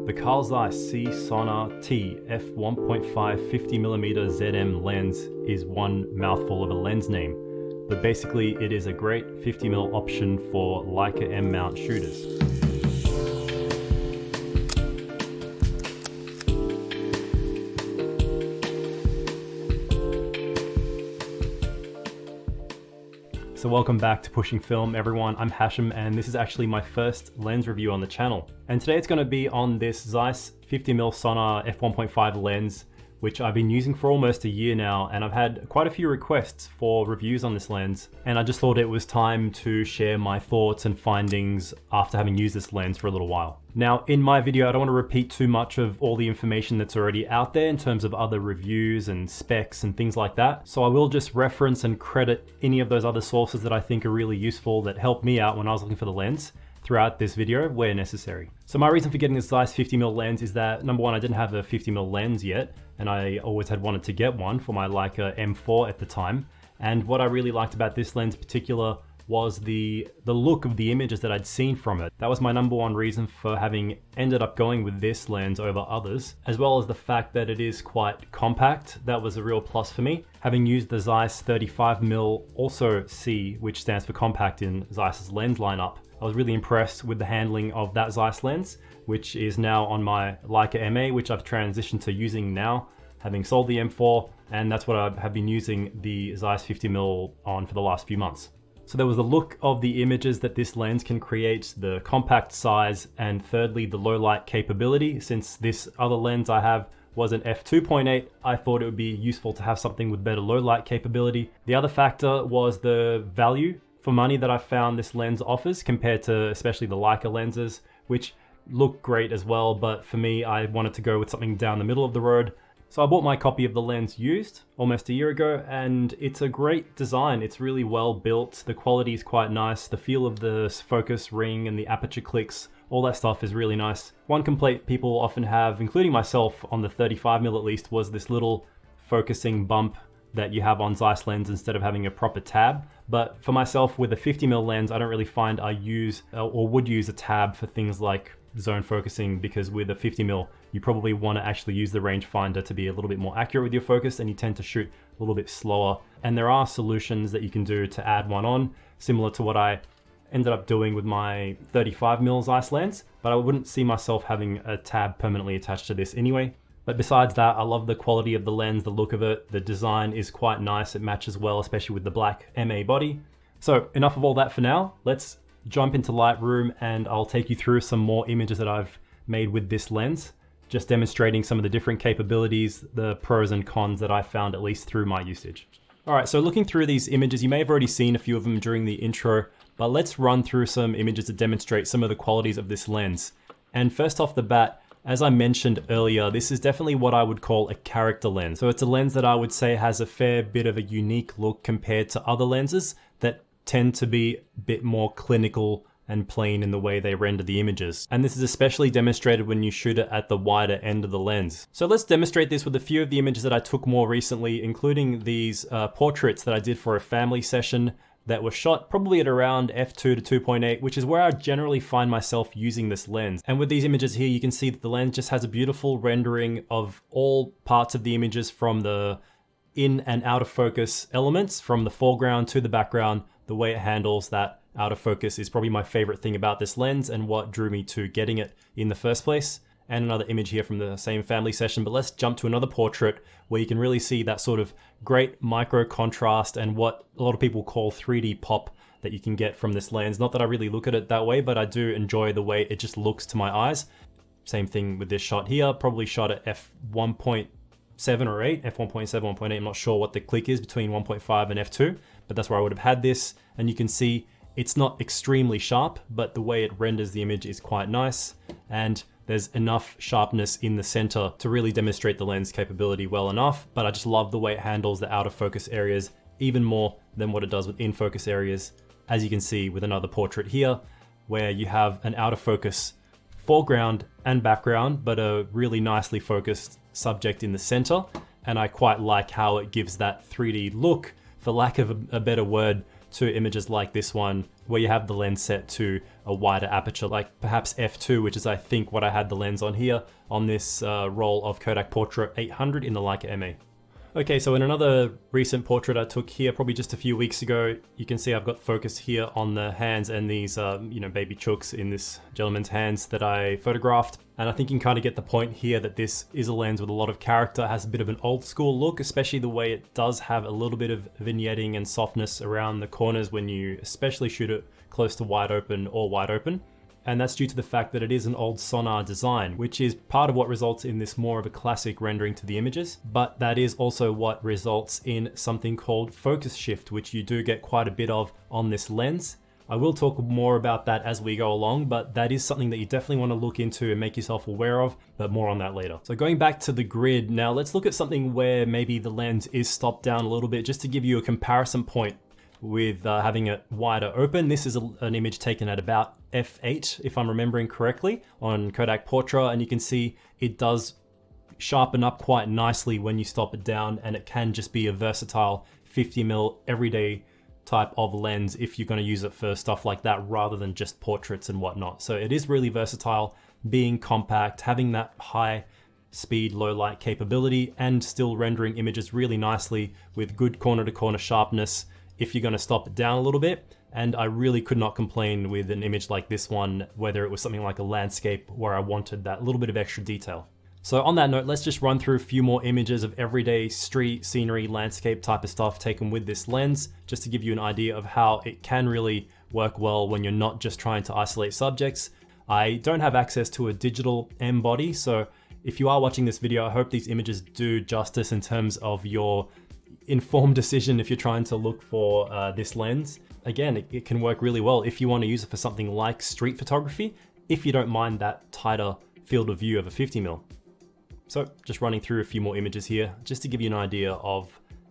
The Carl Zeiss C Sonnar T f1.5 50mm ZM lens is one mouthful of a lens name, but basically it is a great 50mm option for Leica M mount shooters. So welcome back to Pushing Film, everyone. I'm Hashem, and this is actually my first lens review on the channel. And today it's going to be on this Zeiss 50mm Sonnar f1.5 lens, which I've been using for almost a year now, and I've had quite a few requests for reviews on this lens, and I just thought it was time to share my thoughts and findings after having used this lens for a little while. Now, in my video, I don't want to repeat too much of all the information that's already out there in terms of other reviews and specs and things like that, so I will just reference and credit any of those other sources that I think are really useful that helped me out when I was looking for the lens throughout this video where necessary. So my reason for getting this Zeiss 50mm lens is that, number one, I didn't have a 50mm lens yet, and I always had wanted to get one for my Leica M4 at the time. And what I really liked about this lens in particular was the look of the images that I'd seen from it. That was my number one reason for having ended up going with this lens over others, as well as the fact that it is quite compact. That was a real plus for me. Having used the Zeiss 35mm, also C, which stands for compact in Zeiss's lens lineup, I was really impressed with the handling of that Zeiss lens, which is now on my Leica MA, which I've transitioned to using now, having sold the M4, and that's what I have been using the Zeiss 50mm on for the last few months. So there was the look of the images that this lens can create, the compact size, and thirdly, the low light capability. Since this other lens I have was an f2.8, I thought it would be useful to have something with better low light capability. The other factor was the value for money that I found this lens offers compared to especially the Leica lenses, which look great as well, but for me, I wanted to go with something down the middle of the road. So I bought my copy of the lens used almost a year ago, and it's a great design. It's really well built. The quality is quite nice. The feel of the focus ring and the aperture clicks, all that stuff is really nice. One complaint people often have, including myself on the 35mm at least, was this little focusing bump that you have on Zeiss lens instead of having a proper tab. But for myself with a 50mm lens, I don't really find I use or would use a tab for things like zone focusing, because with a 50mm, you probably want to actually use the rangefinder to be a little bit more accurate with your focus, and you tend to shoot a little bit slower. And there are solutions that you can do to add one on, similar to what I ended up doing with my 35mm Zeiss lens, but I wouldn't see myself having a tab permanently attached to this anyway. But besides that, I love the quality of the lens, the look of it. The design is quite nice. It matches well, especially with the black MA body. So enough of all that for now. Let's jump into Lightroom and I'll take you through some more images that I've made with this lens, just demonstrating some of the different capabilities, the pros and cons that I found, at least through my usage. All right, so looking through these images, you may have already seen a few of them during the intro, but let's run through some images to demonstrate some of the qualities of this lens. And first off the bat, as I mentioned earlier, this is definitely what I would call a character lens. So it's a lens that I would say has a fair bit of a unique look compared to other lenses that tend to be a bit more clinical and plain in the way they render the images. And this is especially demonstrated when you shoot it at the wider end of the lens. So let's demonstrate this with a few of the images that I took more recently, including these portraits that I did for a family session that were shot probably at around f2 to 2.8, which is where I generally find myself using this lens. And with these images here, you can see that the lens just has a beautiful rendering of all parts of the images, from the in and out of focus elements, from the foreground to the background. The way it handles that out of focus is probably my favorite thing about this lens and what drew me to getting it in the first place. And another image here from the same family session, but let's jump to another portrait where you can really see that sort of great micro contrast and what a lot of people call 3D pop that you can get from this lens. Not that I really look at it that way, but I do enjoy the way it just looks to my eyes. Same thing with this shot here, probably shot at f1.7 or 8, f1.7, 1.8, I'm not sure what the click is between 1.5 and f2, but that's where I would have had this. And you can see it's not extremely sharp, but the way it renders the image is quite nice. And there's enough sharpness in the center to really demonstrate the lens capability well enough, but I just love the way it handles the out of focus areas even more than what it does with in focus areas. As you can see with another portrait here, where you have an out of focus foreground and background, but a really nicely focused subject in the center. And I quite like how it gives that 3D look, for lack of a better word, to images like this one, where you have the lens set to a wider aperture, like perhaps f2, which is I think what I had the lens on here, on this roll of Kodak Portra 800 in the Leica M. Okay, so in another recent portrait I took here, probably just a few weeks ago, you can see I've got focus here on the hands and these, baby chooks in this gentleman's hands that I photographed. And I think you can kind of get the point here that this is a lens with a lot of character, has a bit of an old school look, especially the way it does have a little bit of vignetting and softness around the corners when you especially shoot it close to wide open or wide open. And that's due to the fact that it is an old Sonnar design, which is part of what results in this more of a classic rendering to the images, but that is also what results in something called focus shift, which you do get quite a bit of on this lens. I will talk more about that as we go along, but that is something that you definitely want to look into and make yourself aware of, but more on that later. So going back to the grid, now let's look at something where maybe the lens is stopped down a little bit, just to give you a comparison point with having it wider open. This is an image taken at about f8, if I'm remembering correctly, on Kodak Portra, and you can see it does sharpen up quite nicely when you stop it down, and it can just be a versatile 50mm everyday type of lens if you're going to use it for stuff like that rather than just portraits and whatnot. So it is really versatile, being compact, having that high speed, low light capability, and still rendering images really nicely with good corner to corner sharpness if you're going to stop it down a little bit. And I really could not complain with an image like this one, whether it was something like a landscape where I wanted that little bit of extra detail. So on that note, let's just run through a few more images of everyday street, scenery, landscape type of stuff taken with this lens, just to give you an idea of how it can really work well when you're not just trying to isolate subjects. I don't have access to a digital M body, so if you are watching this video, I hope these images do justice in terms of your informed decision if you're trying to look for this lens. Again, it can work really well if you want to use it for something like street photography, if you don't mind that tighter field of view of a 50mm. So just running through a few more images here, just to give you an idea of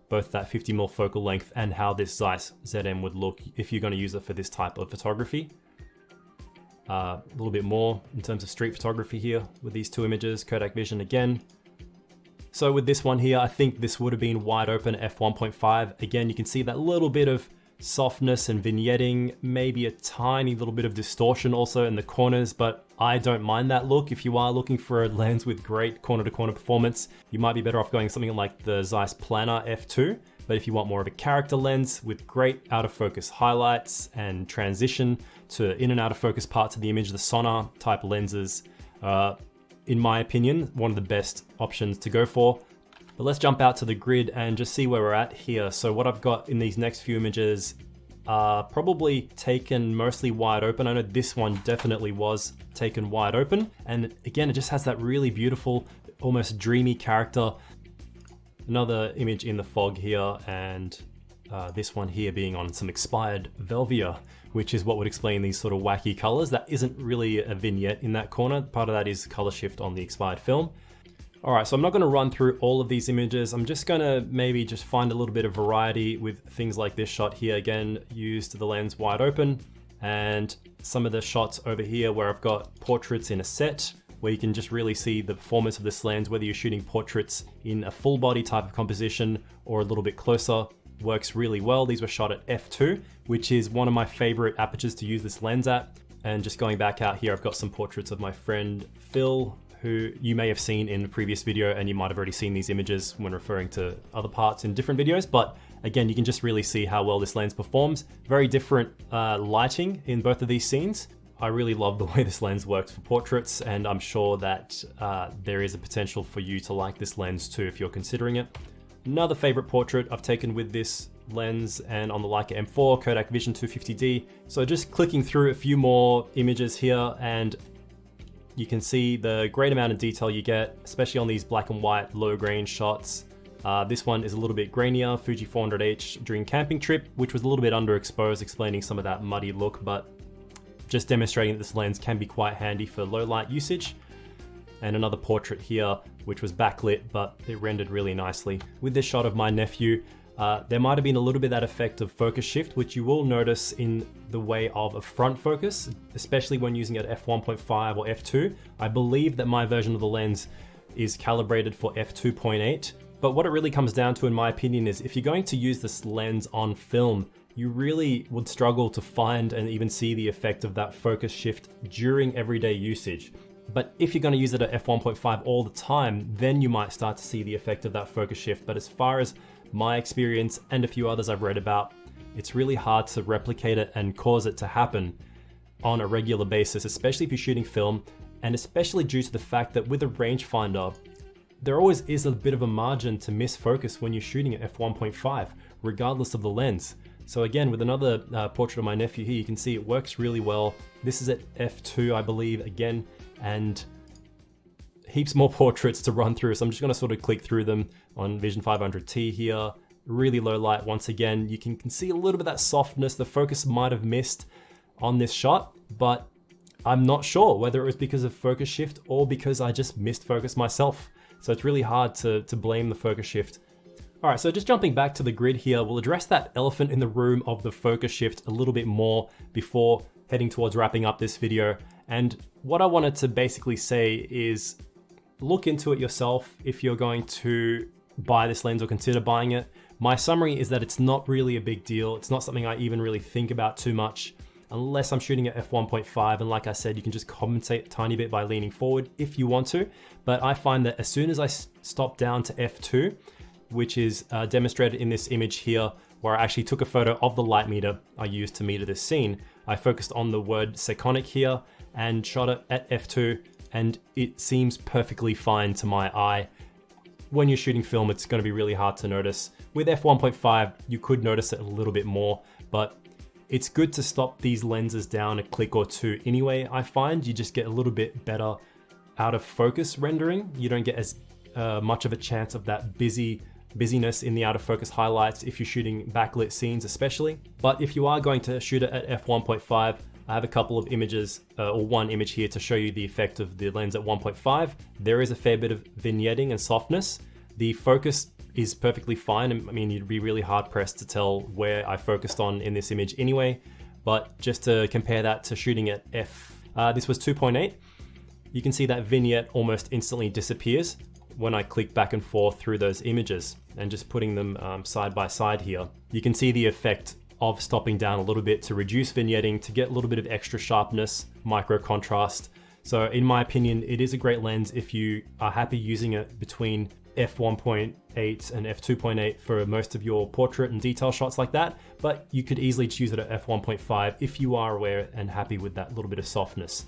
both that 50mm focal length and how this Zeiss ZM would look if you're going to use it for this type of photography. A little bit more in terms of street photography here with these two images, Kodak Vision again. So with this one here, I think this would have been wide open f1.5. Again, you can see that little bit of softness and vignetting, maybe a tiny little bit of distortion also in the corners, but I don't mind that look. If you are looking for a lens with great corner to corner performance, you might be better off going something like the Zeiss Plannar f2. But if you want more of a character lens with great out of focus highlights and transition to in and out of focus parts of the image, the Sonnar type lenses, in my opinion, one of the best options to go for. But let's jump out to the grid and just see where we're at here. So what I've got in these next few images are probably taken mostly wide open. I know this one definitely was taken wide open. And again, it just has that really beautiful, almost dreamy character. Another image in the fog here, and this one here being on some expired Velvia, which is what would explain these sort of wacky colors. That isn't really a vignette in that corner. Part of that is color shift on the expired film. All right, so I'm not gonna run through all of these images. I'm just gonna maybe just find a little bit of variety with things like this shot here. Again, used the lens wide open, and some of the shots over here where I've got portraits in a set, where you can just really see the performance of this lens, whether you're shooting portraits in a full body type of composition or a little bit closer, works really well. These were shot at f2, which is one of my favorite apertures to use this lens at. And just going back out here, I've got some portraits of my friend Phil, who you may have seen in the previous video, and you might have already seen these images when referring to other parts in different videos. But again, you can just really see how well this lens performs. Very different lighting in both of these scenes. I really love the way this lens works for portraits, and I'm sure that there is a potential for you to like this lens too if you're considering it. Another favorite portrait I've taken with this lens and on the Leica M4, Kodak Vision 250D. So just clicking through a few more images here, and you can see the great amount of detail you get, especially on these black and white low grain shots. This one is a little bit grainier, Fuji 400H during camping trip, which was a little bit underexposed, explaining some of that muddy look, but just demonstrating that this lens can be quite handy for low light usage. And another portrait here, which was backlit, but it rendered really nicely. With this shot of my nephew, there might have been a little bit of that effect of focus shift, which you will notice in the way of a front focus, especially when using it at f1.5 or f2. I believe that my version of the lens is calibrated for f2.8, but what it really comes down to, in my opinion, is if you're going to use this lens on film, you really would struggle to find and even see the effect of that focus shift during everyday usage. But if you're going to use it at f1.5 all the time, then you might start to see the effect of that focus shift. But as far as my experience and a few others I've read about, it's really hard to replicate it and cause it to happen on a regular basis, especially if you're shooting film, and especially due to the fact that with a rangefinder, there always is a bit of a margin to miss focus when you're shooting at f1.5, regardless of the lens. So again, with another portrait of my nephew here, you can see it works really well. This is at f2, I believe, again, and heaps more portraits to run through. So I'm just gonna sort of click through them on Vision 500T here. Really low light once again. You can see a little bit of that softness. The focus might have missed on this shot, but I'm not sure whether it was because of focus shift or because I just missed focus myself. So it's really hard to blame the focus shift. All right, so just jumping back to the grid here, we'll address that elephant in the room of the focus shift a little bit more before heading towards wrapping up this video. And what I wanted to basically say is look into it yourself if you're going to buy this lens or consider buying it. My summary is that it's not really a big deal. It's not something I even really think about too much unless I'm shooting at f1.5. And like I said, you can just compensate a tiny bit by leaning forward if you want to. But I find that as soon as I stop down to f2, which is demonstrated in this image here, where I actually took a photo of the light meter I used to meter this scene, I focused on the word seconic here and shot it at f2, and it seems perfectly fine to my eye. When you're shooting film, it's going to be really hard to notice. With f1.5, you could notice it a little bit more, but it's good to stop these lenses down a click or two anyway. I find you just get a little bit better out of focus rendering. You don't get as much of a chance of that busyness in the out of focus highlights if you're shooting backlit scenes especially. But if you are going to shoot it at f1.5, I have a couple of images, or one image here to show you the effect of the lens at 1.5. There is a fair bit of vignetting and softness. The focus is perfectly fine. I mean, you'd be really hard pressed to tell where I focused on in this image anyway, but just to compare that to shooting at this was 2.8, you can see that vignette almost instantly disappears when I click back and forth through those images, and just putting them side by side here. You can see the effect of stopping down a little bit to reduce vignetting, to get a little bit of extra sharpness, micro contrast. So in my opinion, it is a great lens if you are happy using it between f1.8 and f2.8 for most of your portrait and detail shots like that, but you could easily choose it at f1.5 if you are aware and happy with that little bit of softness.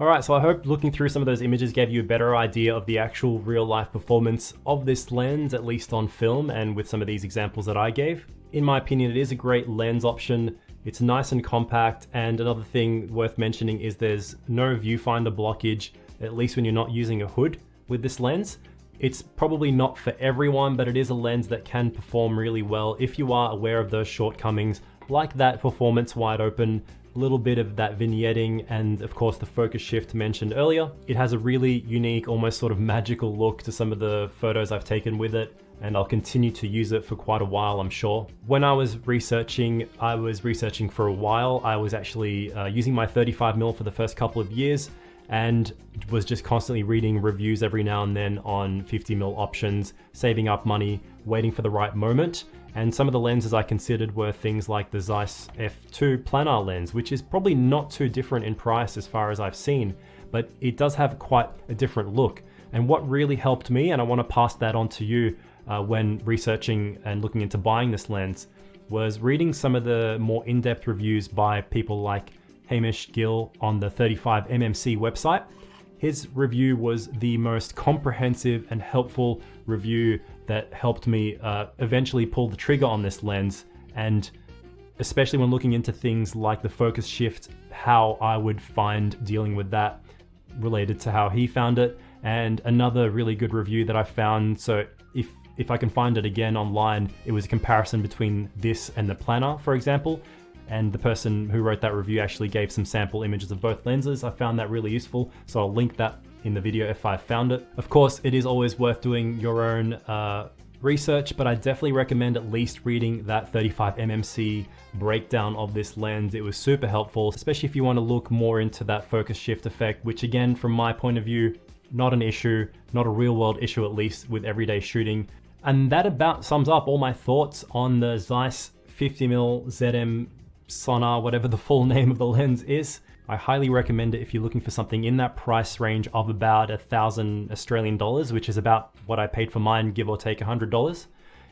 All right, so I hope looking through some of those images gave you a better idea of the actual real life performance of this lens, at least on film and with some of these examples that I gave. In my opinion, it is a great lens option. It's nice and compact, and another thing worth mentioning is there's no viewfinder blockage, at least when you're not using a hood with this lens. It's probably not for everyone, but it is a lens that can perform really well if you are aware of those shortcomings, like that performance wide open, a little bit of that vignetting, and of course the focus shift mentioned earlier. It has a really unique, almost sort of magical look to some of the photos I've taken with it, and I'll continue to use it for quite a while, I'm sure. When I was researching for a while. I was actually using my 35mm for the first couple of years, and was just constantly reading reviews every now and then on 50mm options, saving up money, waiting for the right moment. And some of the lenses I considered were things like the Zeiss F2 Plannar lens, which is probably not too different in price as far as I've seen, but it does have quite a different look. And what really helped me, and I want to pass that on to you when researching and looking into buying this lens, was reading some of the more in-depth reviews by people like Hamish Gill on the 35mm website. His review was the most comprehensive and helpful review that helped me eventually pull the trigger on this lens, and especially when looking into things like the focus shift, how I would find dealing with that related to how he found it. And another really good review that I found, so if I can find it again online, it was a comparison between this and the Plannar, for example. And the person who wrote that review actually gave some sample images of both lenses. I found that really useful, so I'll link that in the video if I found it. Of course, it is always worth doing your own research, but I definitely recommend at least reading that 35mm breakdown of this lens. It was super helpful, especially if you want to look more into that focus shift effect, which again, from my point of view, not an issue, not a real world issue, at least with everyday shooting. And that about sums up all my thoughts on the Zeiss 50mm ZM Sonnar, whatever the full name of the lens is. I highly recommend it if you're looking for something in that price range of about 1,000 Australian dollars, which is about what I paid for mine, give or take $100.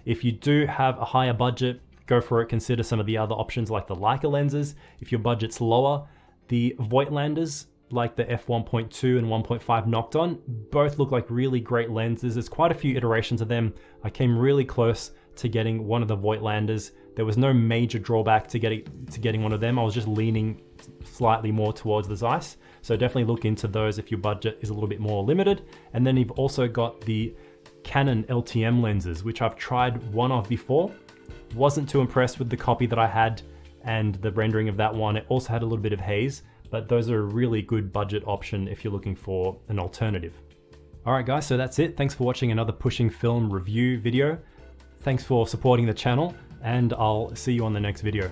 If you do have a higher budget, go for it. Consider some of the other options like the Leica lenses. If your budget's lower, the Voigtlanders like the f1.2 and 1.5 Nocton both look like really great lenses. There's quite a few iterations of them. I came really close to getting one of the Voigtlanders. There was no major drawback to getting one of them. I was just leaning slightly more towards the Zeiss. So definitely look into those if your budget is a little bit more limited. And then you've also got the Canon LTM lenses, which I've tried one of before. Wasn't too impressed with the copy that I had and the rendering of that one. It also had a little bit of haze, but those are a really good budget option if you're looking for an alternative. All right guys, so that's it. Thanks for watching another Pushing Film review video. Thanks for supporting the channel, and I'll see you on the next video.